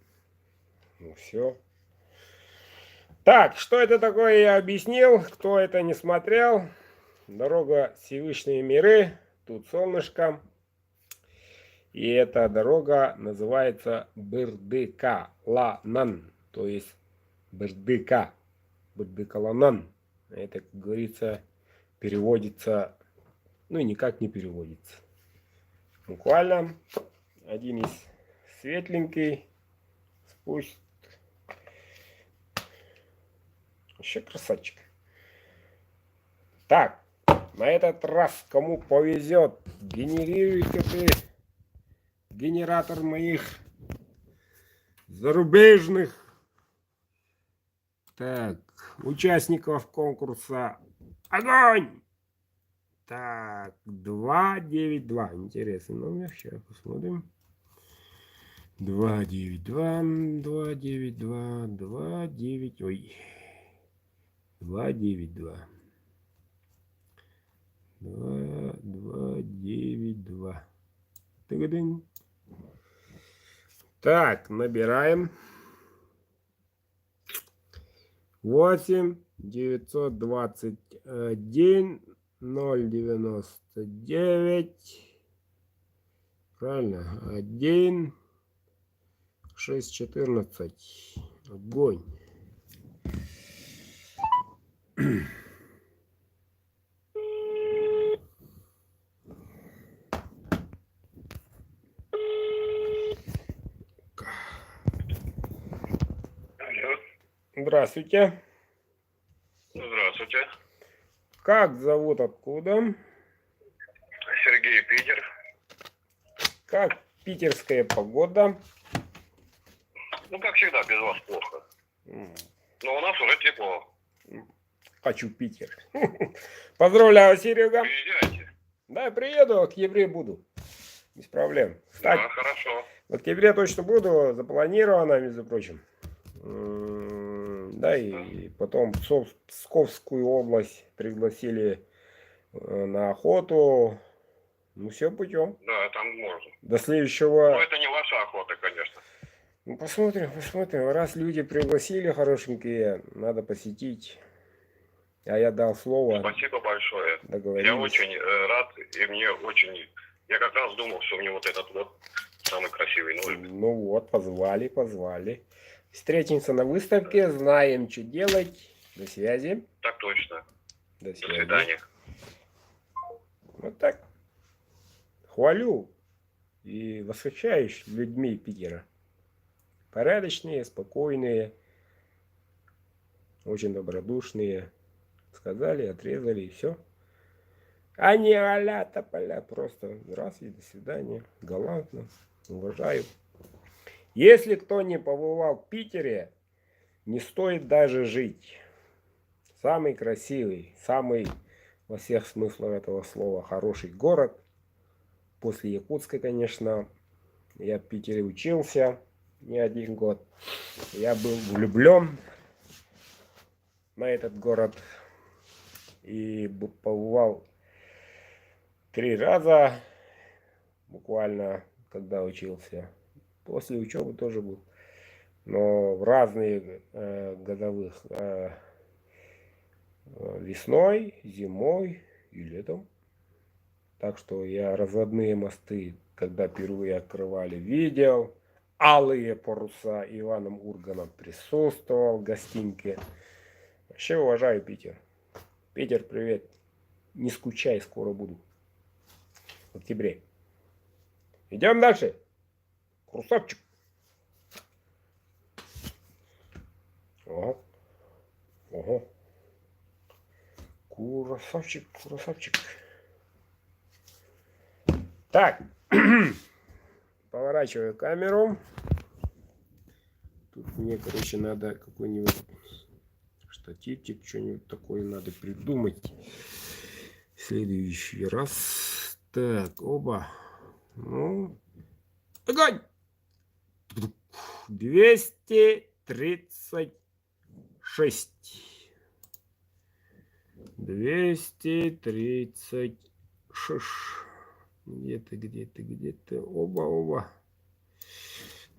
Ну, все. Так, что это такое, я объяснил. Кто это не смотрел. Дорога Всевышние миры. Тут солнышко. И эта дорога называется Бырдыка-Ланан. То есть Бырдыка. Бырдыка-Ланан. Это, как говорится, переводится, ну и никак не переводится. Буквально один из светленький спусть. Вообще красавчик. Так, на этот раз кому повезет, генерируйте ты генератор моих зарубежных участников конкурса. Огонь! Так, 292. Интересный номер. Сейчас посмотрим. 292, 292, 29. Ой. 292. 292. Тыгадынь. Так, набираем. 8 921 099. Правильно? 1 614. Огонь. Алло. Здравствуйте. Здравствуйте. Как зовут, откуда? Сергей, Питер. Как питерская погода? Ну, как всегда, без вас плохо. Но у нас уже тепло. Хочу Питер. Поздравляю, Серега. Приезжайте. Да, приеду, в октябре буду. Без проблем. Кстати, Да, хорошо. в октябре точно буду, запланировано, между прочим. Да, и потом в Псковскую область пригласили на охоту. Ну, все путем. Да, там можно. До следующего... Но это не ваша охота, конечно. Ну, посмотрим, посмотрим. Раз люди пригласили хорошенькие, надо посетить. А я дал слово. Спасибо большое. Договорились. Я очень рад, и мне очень... Я как раз думал, что мне вот этот вот самый красивый ножик. Ну вот, позвали. Встретимся на выставке, знаем, что делать. До связи. Так точно. До До связи. свидания. Вот так. Хвалю и восхищаюсь людьми Питера. Порядочные, спокойные, очень добродушные. Сказали, отрезали и все. А не а-ля тополя. Просто здравствуйте, до свидания. Галантно. Уважаю. Если кто не побывал в Питере, не стоит даже жить. Самый красивый, самый во всех смыслах этого слова хороший город. После Якутска, конечно. Я в Питере учился не один год. Я был влюблен на этот город. И побывал 3 раза, буквально, когда учился. После учебы тоже был. Но в разные годовых весной, зимой и летом. Так что я разводные мосты, когда впервые открывали, видел. Алые паруса Иваном Урганом присутствовал в гостинке. Вообще уважаю Питер. Питер, привет. Не скучай, скоро буду. В октябре. Идем дальше. Красавчик. Ого. Ого. Красавчик, красавчик. Так. Поворачиваю камеру. Тут мне, короче, надо какой-нибудь штативчик, что-нибудь такое надо придумать. В следующий раз. Так, оба. Ну. Огонь! 236. 236. Где-то. Оба.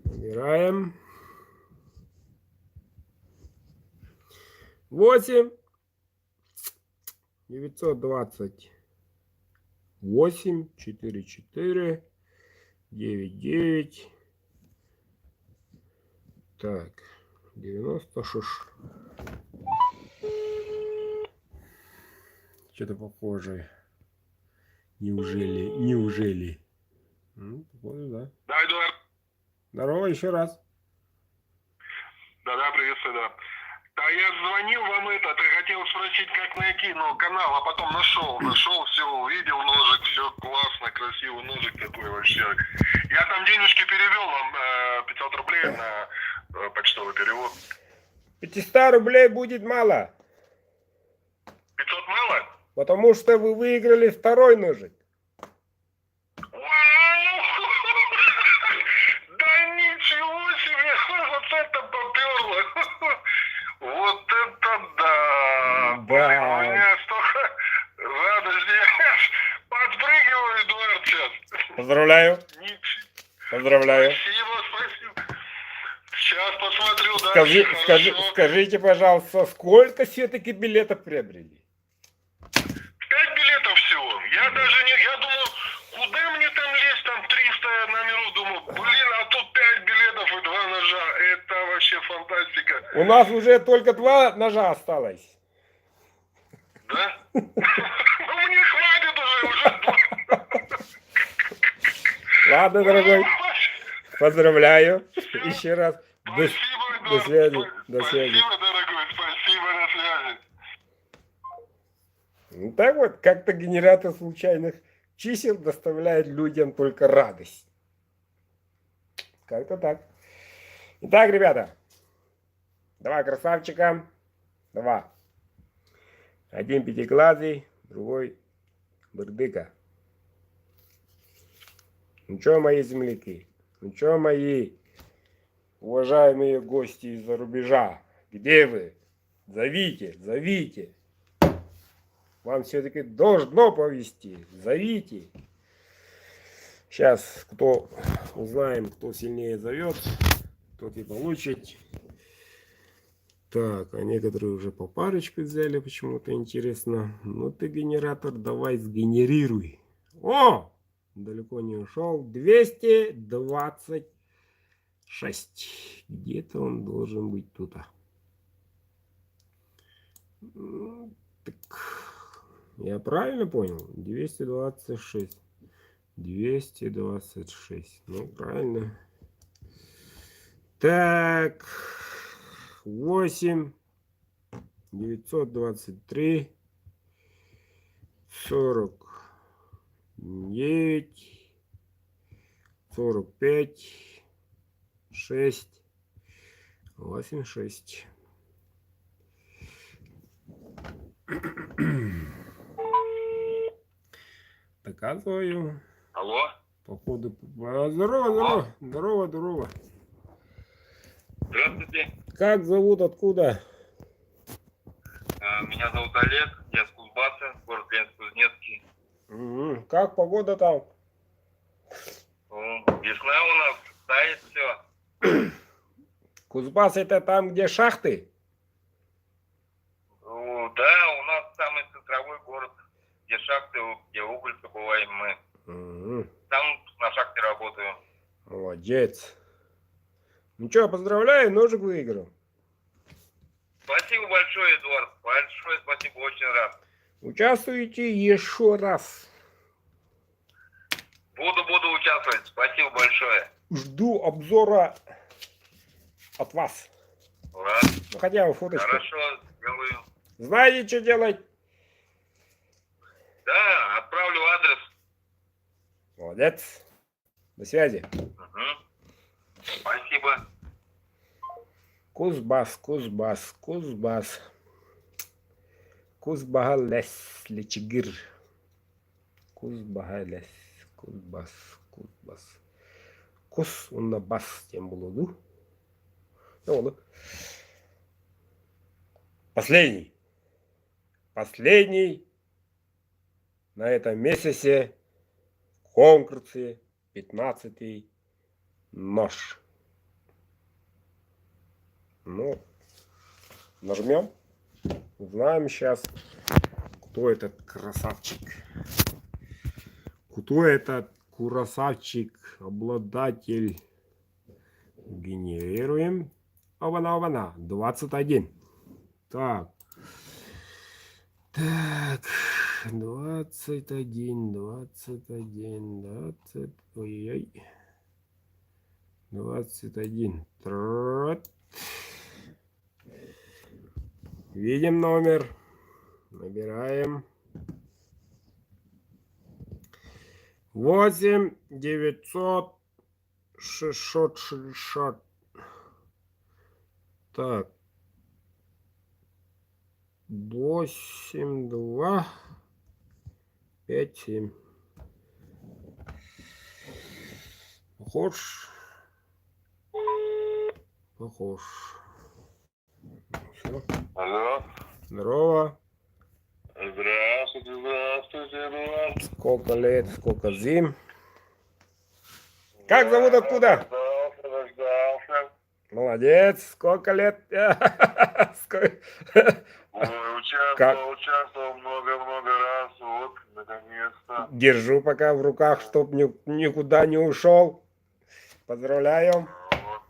Набираем. 8 920 8 44 99. Так, 96. Что-то похожее. Неужели? Ну, похоже, да. Да, Эдуард. Здорово, еще раз. Да, приветствую, да. Да, я звонил вам ты хотел спросить, как найти, канал, а потом нашел, все, увидел ножик, все классно, красивый ножик такой вообще. Я там денежки перевел вам, 500 рублей на почтовый перевод. 500 рублей будет мало. 500 мало? Потому что вы выиграли второй ножик. Да ничего себе, вот это поперло. Вот это да! Блин, у меня столько радости. Я подпрыгиваю, Эдуард, сейчас. Поздравляю. Поздравляю. Спасибо. Сейчас посмотрю дальше. Скажите, пожалуйста, сколько все-таки билетов приобрели? 5 билетов всего. Я даже не... Я думал, куда мне там лезть, там 300 номеров, думаю, блин, а тут 5 билетов и 2 ножа. Это вообще фантастика. У нас уже только 2 ножа осталось. Да? Ну мне хватит уже. Ладно, дорогой. Поздравляю. Еще раз. Спасибо, До связи. Спасибо, дорогой. Ну так вот, как-то генератор случайных чисел доставляет людям только радость. Как-то так. Итак, ребята, два красавчика, два. Один пятиглазый, другой бырдыка. Ну что, мои земляки? Ну что, мои уважаемые гости из-за рубежа? Где вы? Зовите, зовите. Вам все-таки должно повезти. Зовите. Сейчас кто узнаем, кто сильнее зовет, тот и получит. Так, а некоторые уже по парочке взяли, почему-то интересно. Ну ты, генератор, давай сгенерируй. О! Далеко не ушел. 226. Где-то он должен быть тут. Так, я правильно понял? 226. 226. Ну, правильно. Так. 8. 923. 49. 45. 6. 86. Доказываю. Алло? Походу. Здорово, здорово. Здорово. Здравствуйте. Как зовут, откуда? Меня зовут Олег, я с Кузбасса, город Ленинск-Кузнецкий. Как погода там? Весна у нас, тает все. Кузбасс это там, где шахты? Да, у нас самый центровой город, где шахты, где уголь добываем мы. Там на шахте работаю. Молодец. Ну что, поздравляю, ножик выиграл. Спасибо большое, Эдуард. Большое спасибо, очень рад. Участвуйте еще раз. Буду участвовать. Спасибо большое. Жду обзора от вас. Рад. Ну, хотя бы фоточку. Хорошо, сделаю. Знаете, что делать? Да, отправлю адрес. Молодец. До связи. Угу. Спасибо. Кузбасс. Кузбагалес, Лечигир. Кузбагалес, Кузбасс. Кус, он на бас тем было, ну? Последний на этом месяце в конкурсе 15-й нож. Ну, нажмем. Узнаем сейчас, кто этот красавчик. Кто этот красавчик, обладатель. Генерируем. Обана. 21. Так. 21. Ой-ой-ой. 21. Видим номер. Набираем. 8 960. Так. 8 2 5 7. Похож. Все. Алло. Здорово. Здравствуйте, Эдуард. Сколько лет, сколько зим. Как зовут, откуда? Дождался. Молодец. Сколько лет? Участвовал много раз. Вот, наконец-то. Держу пока в руках, чтоб никуда не ушел. Поздравляю. Вот.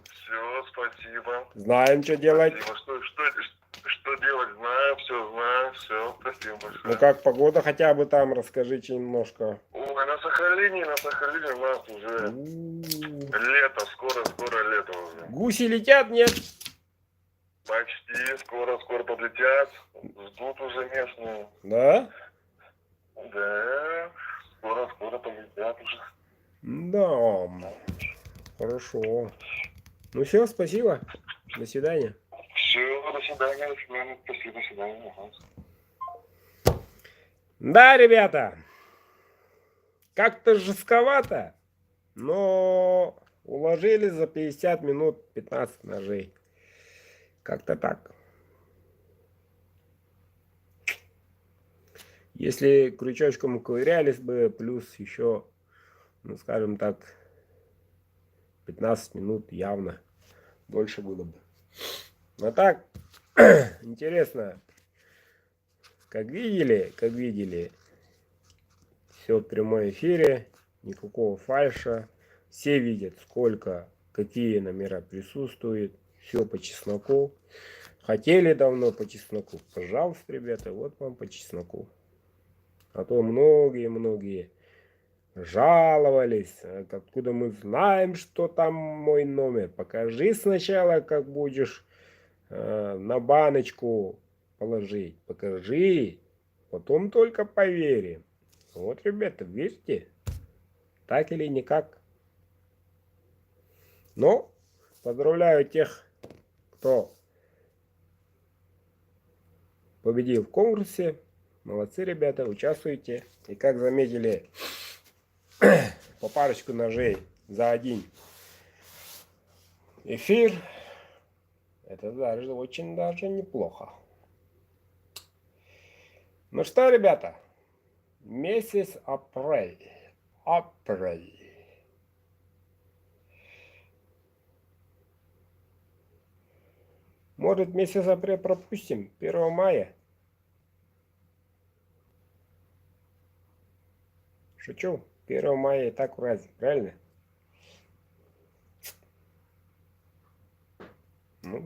Все, спасибо. Знаем, что делать. Спасибо. Что делать? Знаю, все. Спасибо большое. Ну как погода хотя бы там, расскажите немножко. Ой, на Сахалине у нас уже лето, скоро лето уже. Гуси летят, нет? Почти, скоро подлетят. Ждут уже местные. Да? Да, скоро полетят уже. Да. Хорошо. Ну все, спасибо. До свидания. Все, до свидания, до свидания. Спасибо, до свидания. Ага. Да, ребята, как-то жестковато, но уложили за 50 минут 15 ножей. Как-то так. Если крючочком ковырялись бы, плюс еще, ну скажем так, 15 минут явно дольше было бы. А так, интересно, как видели, все в прямом эфире, никакого фальша. Все видят, сколько, какие номера присутствуют. Все по чесноку. Хотели давно по чесноку? Пожалуйста, ребята, вот вам по чесноку. А то многие жаловались. Откуда мы знаем, что там мой номер? Покажи сначала, как будешь на баночку положить. Покажи. Потом только поверим. Вот, ребята, верьте. Так или никак. Но поздравляю тех, кто победил в конкурсе. Молодцы, ребята, участвуйте. И как заметили, по парочку ножей за один эфир. Это даже очень даже неплохо. Ну что, ребята, месяц апрель. Может, месяц апрель пропустим? 1 мая? Шучу. 1 мая и так праздник, правильно? Ну,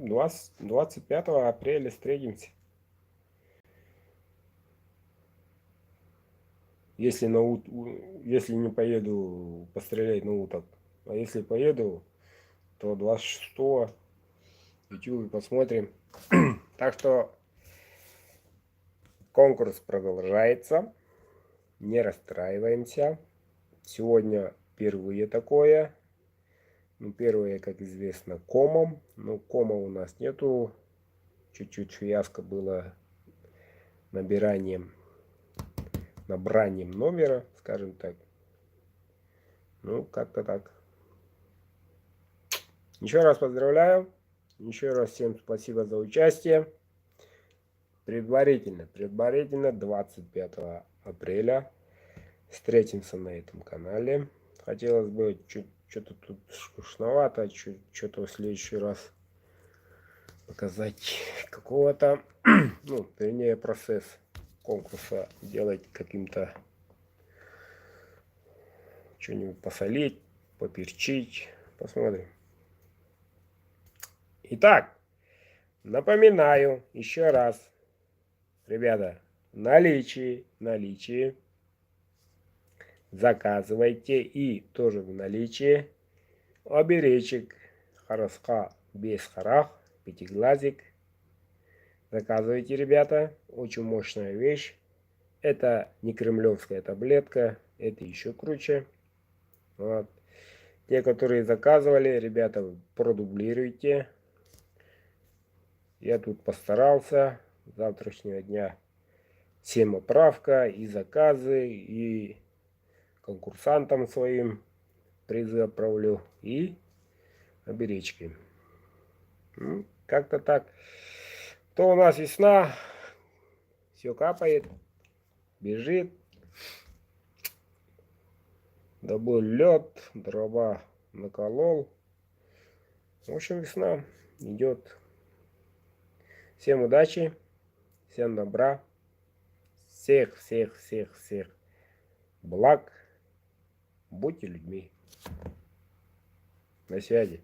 25 апреля встретимся. Если если не поеду пострелять на уток. А если поеду, то 26-го в YouTube посмотрим. Так что конкурс продолжается. Не расстраиваемся. Сегодня впервые такое. Ну, первое, как известно, комом. Но кома у нас нету. Чуть-чуть фиаско было набранием номера, скажем так. Ну, как-то так. Еще раз поздравляю. Еще раз всем спасибо за участие. Предварительно 25 апреля встретимся на этом канале. Хотелось бы что-то тут скучновато, что-то в следующий раз показать какого-то, ну, вернее, процесс конкурса делать каким-то, что-нибудь посолить, поперчить, посмотрим. Итак, напоминаю еще раз, ребята, наличие, заказывайте, и тоже в наличии оберечек Хараска без харах, пятиглазик. Заказывайте, ребята, очень мощная вещь. Это не кремлевская таблетка, это еще круче. Вот. Те, которые заказывали, ребята, продублируйте. Я тут постарался. С завтрашнего дня всем отправка и заказы, и конкурсантам своим призы отправлю, и оберечки. Ну, как-то так. То у нас весна, все капает, бежит. Добыл лед, дрова наколол. В общем, весна идет. Всем удачи, всем добра, всех благ. Будьте людьми. На связи.